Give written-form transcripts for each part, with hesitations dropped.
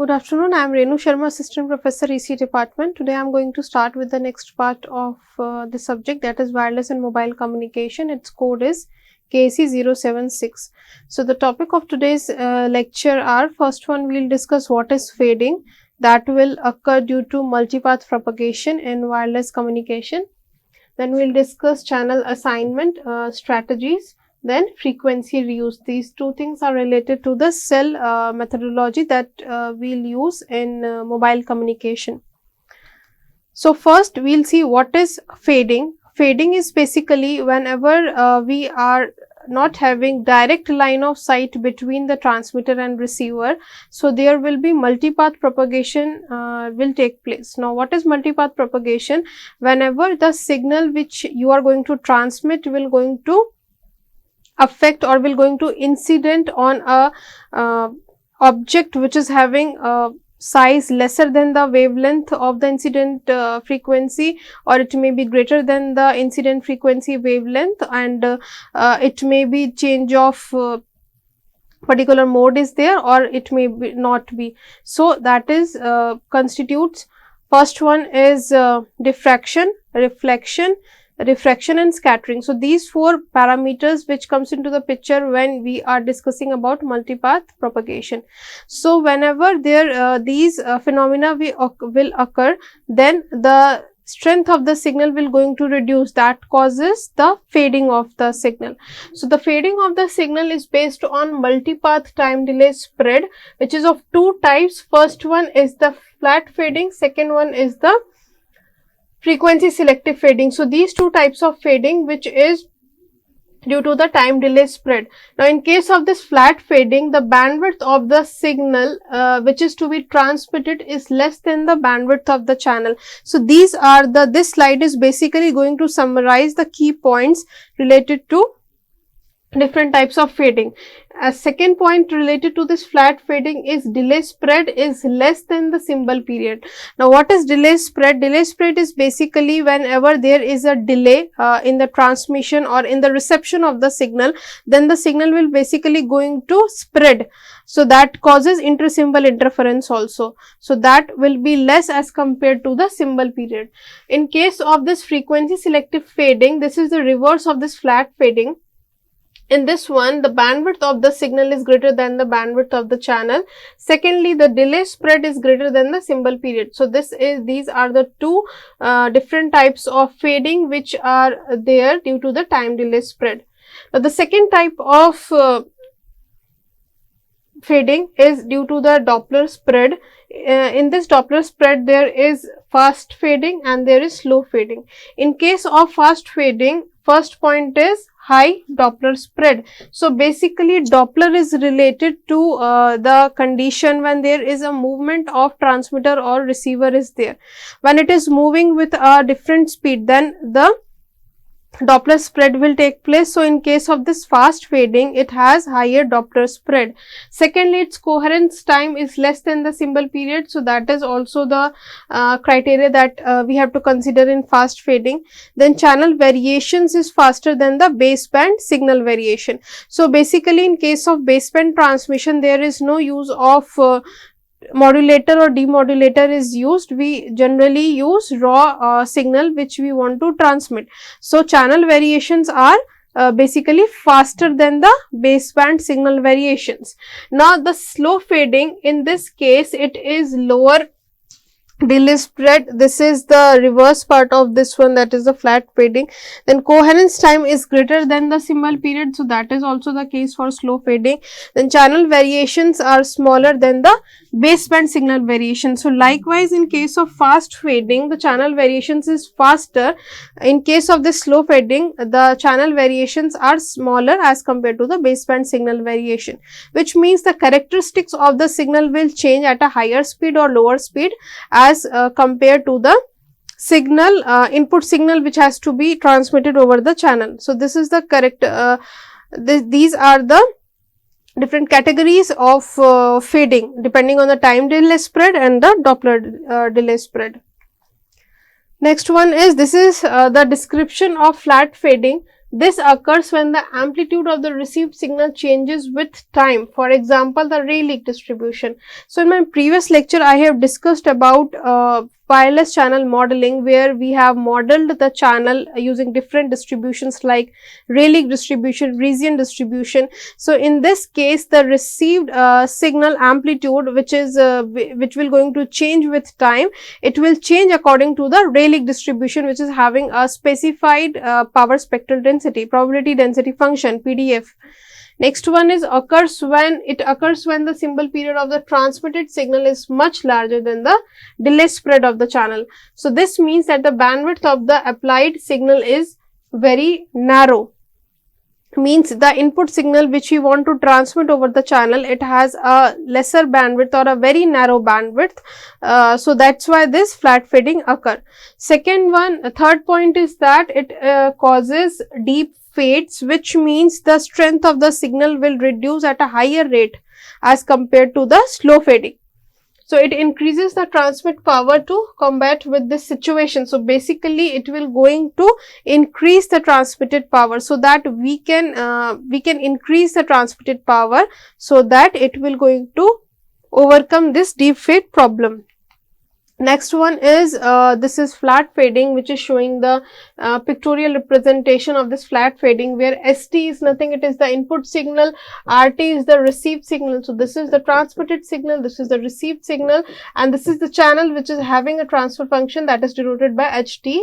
Good afternoon. I am Renu Sharma, Assistant Professor, EC Department. Today I am going to start with the next part of the subject, that is wireless and mobile communication. Its code is AKGEC 076. So the topic of today's lecture are, first one we will discuss what is fading, that will occur due to multipath propagation in wireless communication. Then we will discuss channel assignment strategies. Then frequency reuse. These two things are related to the cell methodology that we'll use in mobile communication. So first we'll see what is fading. Fading is basically whenever we are not having direct line of sight between the transmitter and receiver, so there will be multipath propagation will take place. Now what is multipath propagation? Whenever the signal which you are going to transmit will going to affect or will going to incident on a object which is having a size lesser than the wavelength of the incident frequency, or it may be greater than the incident frequency wavelength, and it may be change of particular mode is there, or it may be not be. So that is constitutes, first one is diffraction, reflection and scattering. So these four parameters which comes into the picture when we are discussing about multipath propagation. So whenever there these phenomena will occur, then the strength of the signal will going to reduce. That causes the fading of the signal. So the fading of the signal is based on multipath time delay spread, which is of two types. First one is the flat fading, second one is the frequency selective fading. So these two types of fading which is due to the time delay spread. Now in case of this flat fading, the bandwidth of the signal which is to be transmitted is less than the bandwidth of the channel. So these are this slide is basically going to summarize the key points related to different types of fading. A second point related to this flat fading is delay spread is less than the symbol period. Now what is delay spread? Delay spread is basically whenever there is a delay in the transmission or in the reception of the signal, then the signal will basically going to spread. So that causes inter-symbol interference also. So that will be less as compared to the symbol period. In case of this frequency selective fading, this is the reverse of this flat fading. In this one, the bandwidth of the signal is greater than the bandwidth of the channel. Secondly, the delay spread is greater than the symbol period. So these are the two different types of fading which are there due to the time delay spread. Now the second type of fading is due to the Doppler spread. In this Doppler spread, there is fast fading and there is slow fading. In case of fast fading, first point is high Doppler spread. So basically Doppler is related to the condition when there is a movement of transmitter or receiver is there. When it is moving with a different speed, then the Doppler spread will take place. So in case of this fast fading, it has higher Doppler spread. Secondly, its coherence time is less than the symbol period. So that is also the criteria that we have to consider in fast fading. Then channel variations is faster than the baseband signal variation. So basically in case of baseband transmission, there is no use of modulator or demodulator is used. We generally use raw signal which we want to transmit. So channel variations are basically faster than the baseband signal variations. Now the slow fading, in this case it is lower delay spread. This is the reverse part of this one, that is the flat fading. Then coherence time is greater than the symbol period. So that is also the case for slow fading. Then channel variations are smaller than the baseband signal variation. So likewise in case of fast fading, the channel variations is faster. In case of the slow fading, the channel variations are smaller as compared to the baseband signal variation, which means the characteristics of the signal will change at a higher speed or lower speed as compared to the signal input signal which has to be transmitted over the channel. So this is the correct these are the different categories of fading depending on the time delay spread and the Doppler delay spread. Next one is, this is the description of flat fading. This occurs when the amplitude of the received signal changes with time. For example, the Rayleigh distribution. So in my previous lecture, I have discussed about wireless channel modeling, where we have modeled the channel using different distributions like Rayleigh distribution, region distribution. So in this case, the received signal amplitude, which will going to change with time, it will change according to the Rayleigh distribution, which is having a specified power spectral density, probability density function, PDF. Next one is occurs when the symbol period of the transmitted signal is much larger than the delay spread of the channel. So this means that the bandwidth of the applied signal is very narrow. Means the input signal which we want to transmit over the channel, it has a lesser bandwidth or a very narrow bandwidth. So that's why this flat fading occur. Third point is that it causes deep fades, which means the strength of the signal will reduce at a higher rate as compared to the slow fading. So it increases the transmit power to combat with this situation. So basically it will going to increase the transmitted power, so that we can increase the transmitted power, so that it will going to overcome this deep fade problem. Next one is this is flat fading, which is showing the pictorial representation of this flat fading, where ST is nothing, it is the input signal, RT is the received signal. So this is the transmitted signal, this is the received signal, and this is the channel which is having a transfer function that is denoted by HT,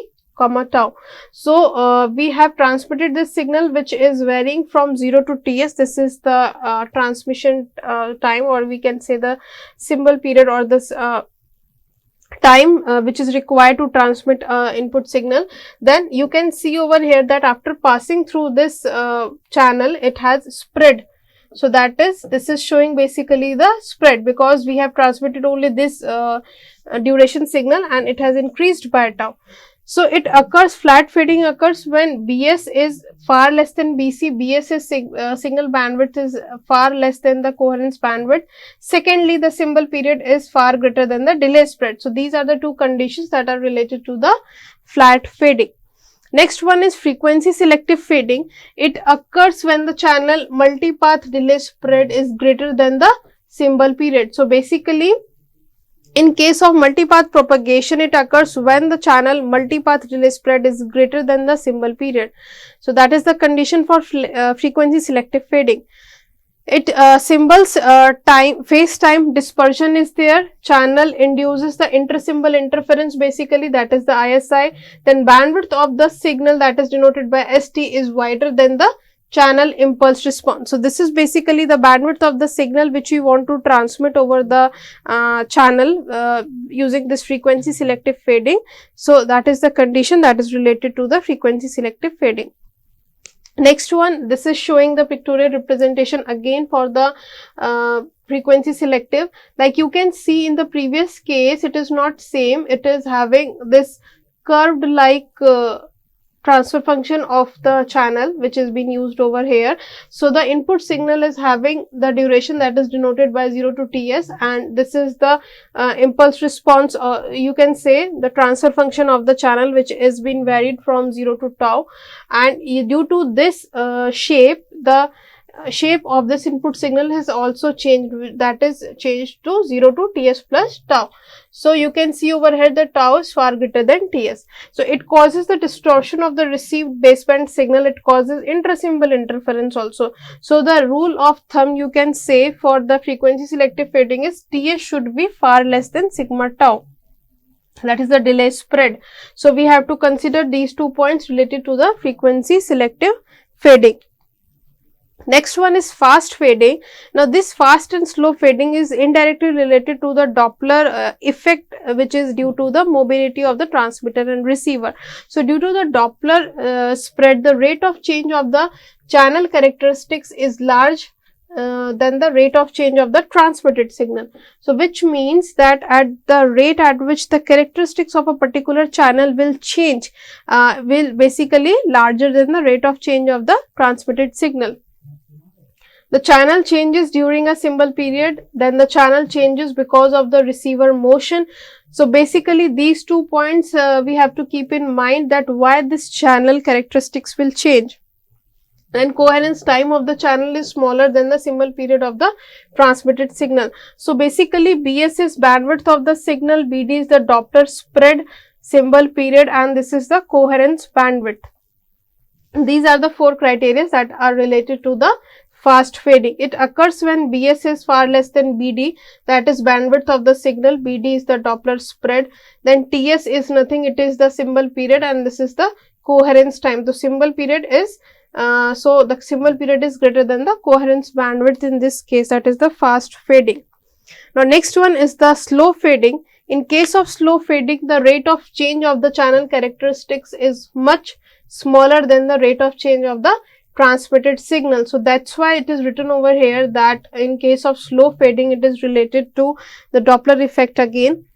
tau. So we have transmitted this signal which is varying from 0 to TS. This is the transmission time, or we can say the symbol period, or this time which is required to transmit input signal. Then you can see over here that after passing through this channel, it has spread. So this is showing basically the spread, because we have transmitted only this duration signal and it has increased by tau. So it occurs, flat fading occurs when BS is far less than BC. BS is signal bandwidth is far less than the coherence bandwidth. Secondly, the symbol period is far greater than the delay spread. So these are the two conditions that are related to the flat fading. Next one is frequency selective fading. It occurs when the channel multipath delay spread is greater than the symbol period. So basically, in case of multipath propagation, it occurs when the channel multipath delay spread is greater than the symbol period. So that is the condition for frequency selective fading. It symbols phase time dispersion is there. Channel induces the intersymbol interference, basically that is the ISI. Then bandwidth of the signal, that is denoted by ST, is wider than the channel impulse response. So this is basically the bandwidth of the signal which we want to transmit over the channel using this frequency selective fading. So that is the condition that is related to the frequency selective fading. Next one, this is showing the pictorial representation again for the frequency selective. Like you can see in the previous case, it is not same, it is having this curved like transfer function of the channel which is being used over here. So the input signal is having the duration that is denoted by 0 to TS, and this is the impulse response, or you can say the transfer function of the channel, which is being varied from 0 to tau, and due to this shape, the shape of this input signal has also changed, that is changed to 0 to TS plus tau. So you can see over here that tau is far greater than TS. So it causes the distortion of the received baseband signal, it causes intrasymbol interference also. So the rule of thumb you can say for the frequency selective fading is TS should be far less than sigma tau. That is the delay spread. So we have to consider these 2 points related to the frequency selective fading. Next one is fast fading. Now this fast and slow fading is indirectly related to the Doppler effect, which is due to the mobility of the transmitter and receiver. So due to the Doppler spread, the rate of change of the channel characteristics is large than the rate of change of the transmitted signal. So which means that at the rate at which the characteristics of a particular channel will change will basically larger than the rate of change of the transmitted signal. The channel changes during a symbol period, then the channel changes because of the receiver motion. So basically these 2 points we have to keep in mind, that why this channel characteristics will change. and coherence time of the channel is smaller than the symbol period of the transmitted signal. So basically BS is bandwidth of the signal, BD is the Doppler spread symbol period, and this is the coherence bandwidth. These are the four criteria that are related to the fast fading. It occurs when BS is far less than BD, that is bandwidth of the signal, BD is the Doppler spread, then TS is nothing, it is the symbol period, and this is the coherence time. The symbol period is the symbol period is greater than the coherence bandwidth in this case, that is the fast fading. Now next one is the slow fading. In case of slow fading, the rate of change of the channel characteristics is much smaller than the rate of change of the transmitted signal. So that's why it is written over here that in case of slow fading, it is related to the Doppler effect again.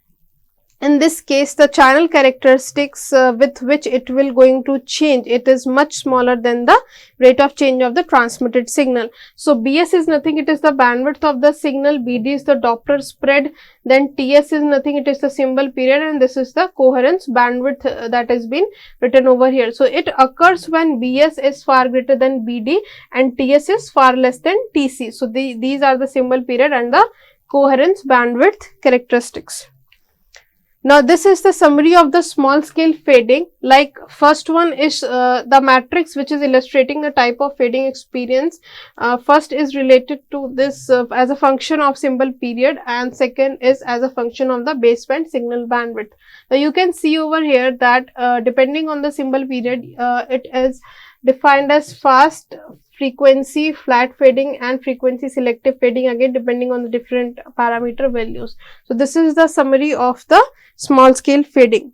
In this case, the channel characteristics with which it will going to change, it is much smaller than the rate of change of the transmitted signal. So BS is nothing, it is the bandwidth of the signal, BD is the Doppler spread, then TS is nothing, it is the symbol period, and this is the coherence bandwidth that has been written over here. So it occurs when BS is far greater than BD and TS is far less than TC. So these are the symbol period and the coherence bandwidth characteristics. Now this is the summary of the small scale fading. Like first one is the matrix which is illustrating the type of fading experience. First is related to this as a function of symbol period, and second is as a function of the baseband signal bandwidth. Now you can see over here that depending on the symbol period, it is defined as fast, frequency, flat fading, and frequency selective fading, again depending on the different parameter values. So this is the summary of the small scale fading.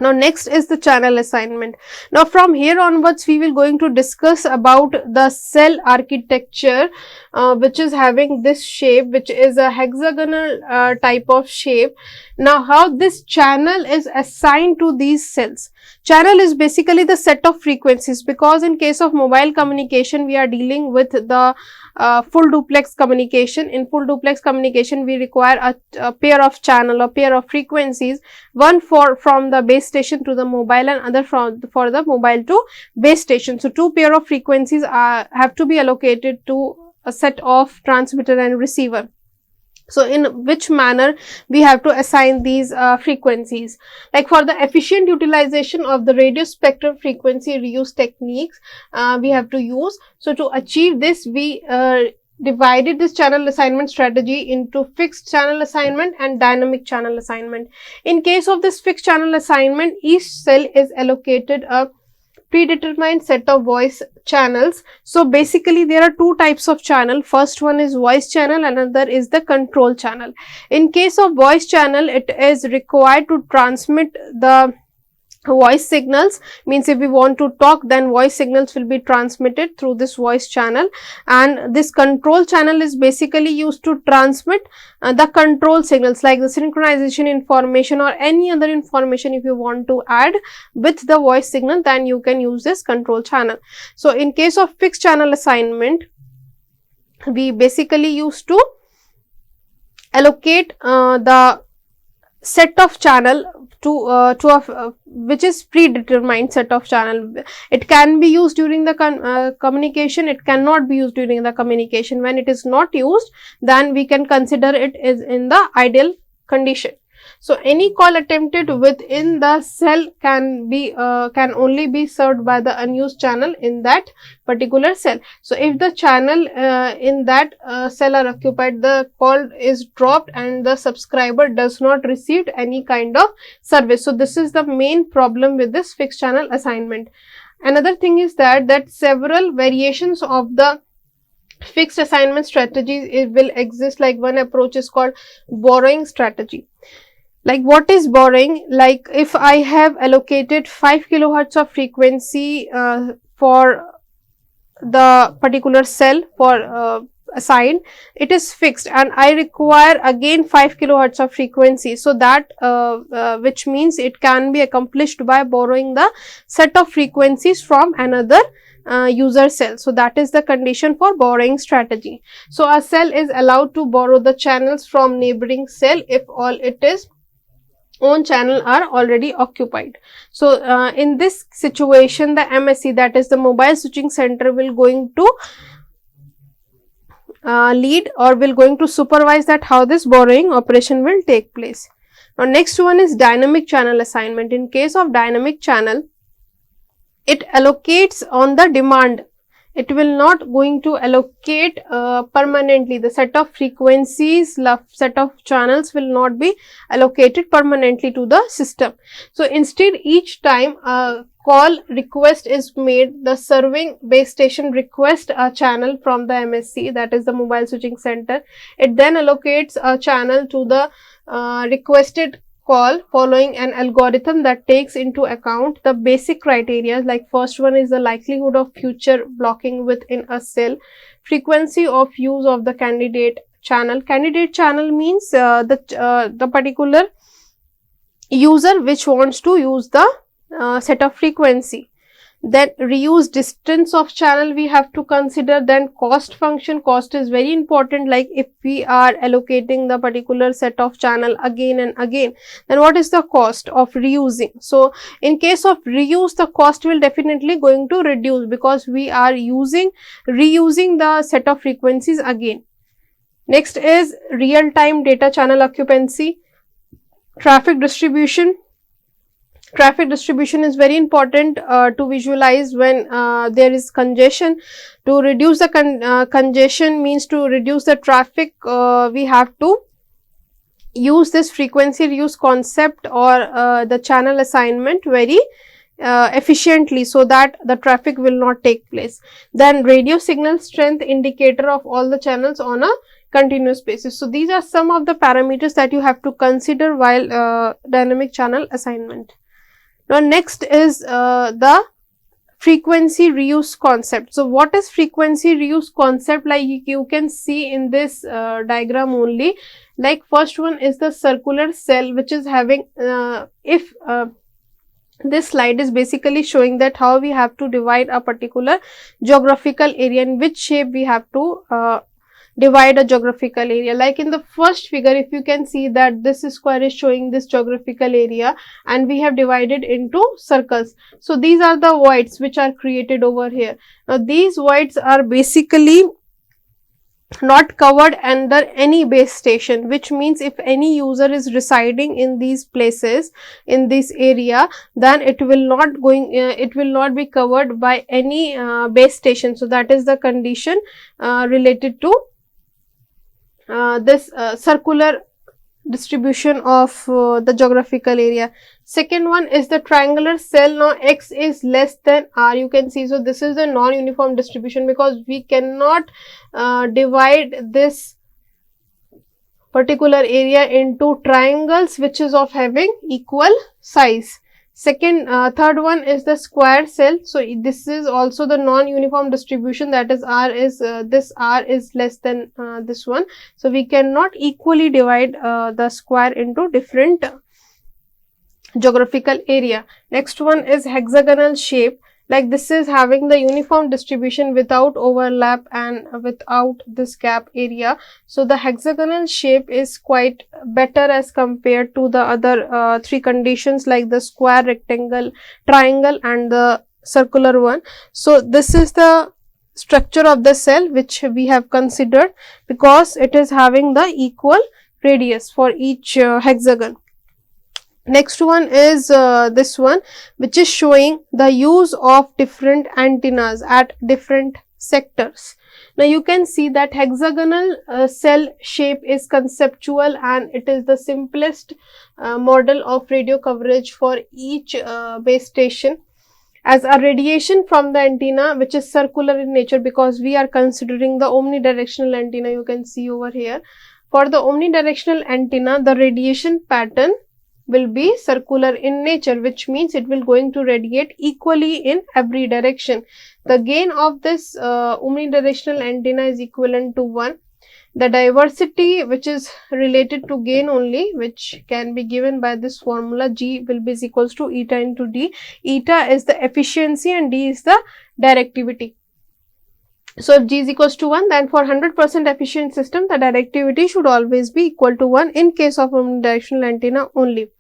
Now next is the channel assignment. Now from here onwards we will going to discuss about the cell architecture which is having this shape, which is a hexagonal type of shape. Now how this channel is assigned to these cells. Channel is basically the set of frequencies, because in case of mobile communication we are dealing with the full duplex communication. In full duplex communication we require a pair of channel or pair of frequencies, one from the base station to the mobile and other for the mobile to base station. So two pair of frequencies have to be allocated to a set of transmitter and receiver. So in which manner we have to assign these frequencies? Like for the efficient utilization of the radio spectrum frequency reuse techniques we have to use. So to achieve this, we divided this channel assignment strategy into fixed channel assignment and dynamic channel assignment. In case of this fixed channel assignment, each cell is allocated a predetermined set of voice channels. So basically there are two types of channel. First one is voice channel, another is the control channel. In case of voice channel, it is required to transmit the voice signals, means if we want to talk, then voice signals will be transmitted through this voice channel, and this control channel is basically used to transmit the control signals like the synchronization information or any other information. If you want to add with the voice signal, then you can use this control channel. So in case of fixed channel assignment, we basically used to allocate the set of channel to which is predetermined set of channel. It can be used during the communication, it cannot be used during the communication. When it is not used, then we can consider it is in the ideal condition. So any call attempted within the cell can only be served by the unused channel in that particular cell. So if the channel in that cell are occupied, the call is dropped and the subscriber does not receive any kind of service. So this is the main problem with this fixed channel assignment. Another thing is that several variations of the fixed assignment strategies will exist. Like one approach is called borrowing strategy. Like what is borrowing? Like if I have allocated 5 kilohertz of frequency for the particular cell for assigned, it is fixed, and I require again 5 kilohertz of frequency. So that which means it can be accomplished by borrowing the set of frequencies from another user cell. So that is the condition for borrowing strategy. So a cell is allowed to borrow the channels from neighboring cell if all it is own channel are already occupied. So in this situation, the MSC, that is the mobile switching center, will going to lead or will going to supervise that how this borrowing operation will take place. Now next one is dynamic channel assignment. In case of dynamic channel, it allocates on the demand. It will not going to allocate permanently. The set of frequencies, set of channels will not be allocated permanently to the system. So instead, each time a call request is made, the serving base station request a channel from the MSC, that is the mobile switching center. It then allocates a channel to the requested call following an algorithm that takes into account the basic criteria, like first one is the likelihood of future blocking within a cell, frequency of use of the candidate channel. Candidate channel means the particular user which wants to use the set of frequency. Then reuse distance of channel we have to consider. Then cost function. Cost is very important, like if we are allocating the particular set of channel again and again, then what is the cost of reusing? So in case of reuse, the cost will definitely going to reduce because we are reusing the set of frequencies again. Next is real time data channel occupancy. Traffic distribution. Traffic distribution is very important to visualize when there is congestion. To reduce the congestion means to reduce the traffic, we have to use this frequency reuse concept or the channel assignment very efficiently, so that the traffic will not take place. Then radio signal strength, indicator of all the channels on a continuous basis. So these are some of the parameters that you have to consider while dynamic channel assignment. Now next is the frequency reuse concept. So what is frequency reuse concept? Like you can see in this diagram only, like first one is the circular cell which is having this slide is basically showing that how we have to divide a particular geographical area, in which shape we have to divide a geographical area. Like in the first figure, if you can see that this square is showing this geographical area and we have divided into circles. So these are the voids which are created over here. Now these voids are basically not covered under any base station, which means if any user is residing in these places, in this area, then it will not be covered by any base station. So that is the condition related to this circular distribution of the geographical area. Second one is the triangular cell. Now x is less than r, you can see. So this is a non-uniform distribution because we cannot divide this particular area into triangles which is of having equal size. Third one is the square cell. So this is also the non-uniform distribution, that is this r is less than this one. So we cannot equally divide the square into different geographical area. Next one is hexagonal shape. Like this is having the uniform distribution without overlap and without this gap area. So the hexagonal shape is quite better as compared to the other three conditions, like the square, rectangle, triangle and the circular one. So this is the structure of the cell which we have considered because it is having the equal radius for each hexagon. Next one is this one, which is showing the use of different antennas at different sectors. Now you can see that hexagonal cell shape is conceptual and it is the simplest model of radio coverage for each base station, as a radiation from the antenna which is circular in nature, because we are considering the omnidirectional antenna. You can see over here, for the omnidirectional antenna the radiation pattern will be circular in nature, which means it will going to radiate equally in every direction. The gain of this omnidirectional antenna is equivalent to 1. The diversity, which is related to gain only, which can be given by this formula, G will be equals to eta into D. Eta is the efficiency and D is the directivity. So if G is equals to 1, then for 100% efficient system, the directivity should always be equal to 1 in case of omnidirectional antenna only.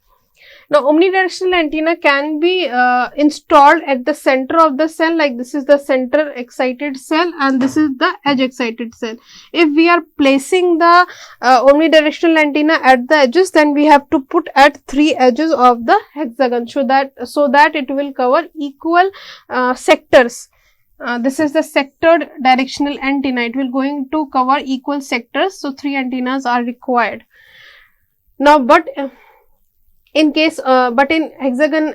Now, omnidirectional antenna can be installed at the center of the cell, like this is the center excited cell and this is the edge excited cell. If we are placing the omnidirectional antenna at the edges, then we have to put at 3 edges of the hexagon so that it will cover equal sectors. This is the sectored directional antenna. It will going to cover equal sectors, so 3 antennas are required. Now, but in hexagon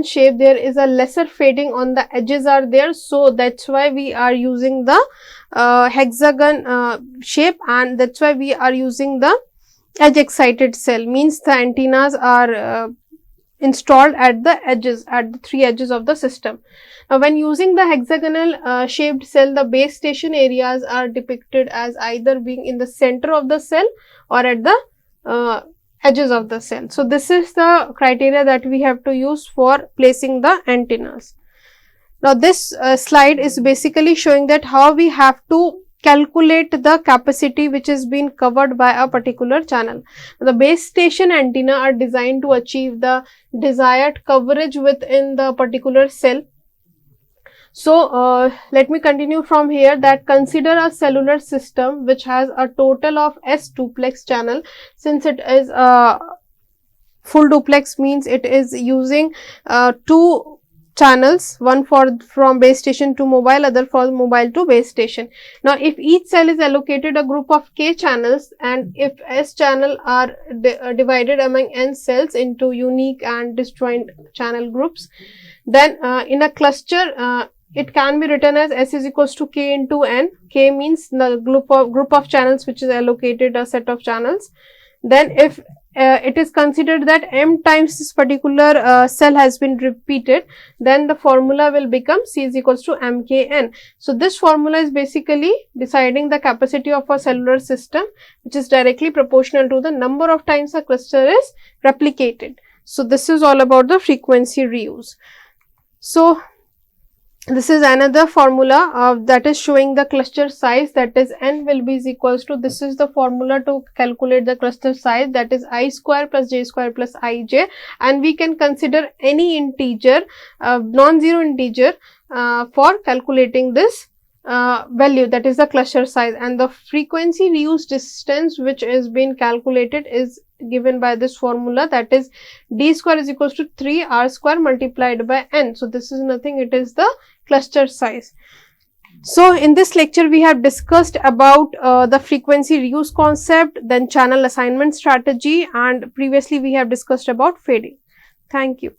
shape, there is a lesser fading on the edges are there, so that's why we are using the hexagon shape, and that's why we are using the edge excited cell, means the antennas are installed at the edges, at the 3 edges of the system. Now, when using the hexagonal shaped cell, the base station areas are depicted as either being in the center of the cell or at the edges of the cell. So, this is the criteria that we have to use for placing the antennas. Now, this slide is basically showing that how we have to calculate the capacity which is being covered by a particular channel. The base station antenna are designed to achieve the desired coverage within the particular cell. So, let me continue from here, that consider a cellular system which has a total of S duplex channel. Since it is a full duplex, means it is using 2 channels, one from base station to mobile, other for mobile to base station. Now, if each cell is allocated a group of K channels, and if S channel are divided among N cells into unique and disjoint channel groups, then in a cluster it can be written as S is equals to K into N. K means the group of channels which is allocated a set of channels. Then if it is considered that M times this particular cell has been repeated, then the formula will become C is equals to MKN. So, this formula is basically deciding the capacity of a cellular system, which is directly proportional to the number of times a cluster is replicated. So, this is all about the frequency reuse. So, this is another formula that is showing the cluster size, that is N will be is equals to, this is the formula to calculate the cluster size, that is I square plus J square plus Ij, and we can consider any integer, non-zero integer for calculating this value, that is the cluster size, and the frequency reuse distance which is being calculated is given by this formula, that is D square is equals to 3 R square multiplied by N. So, this is nothing, it is the cluster size. So, in this lecture we have discussed about the frequency reuse concept, then channel assignment strategy, and previously we have discussed about fading. Thank you.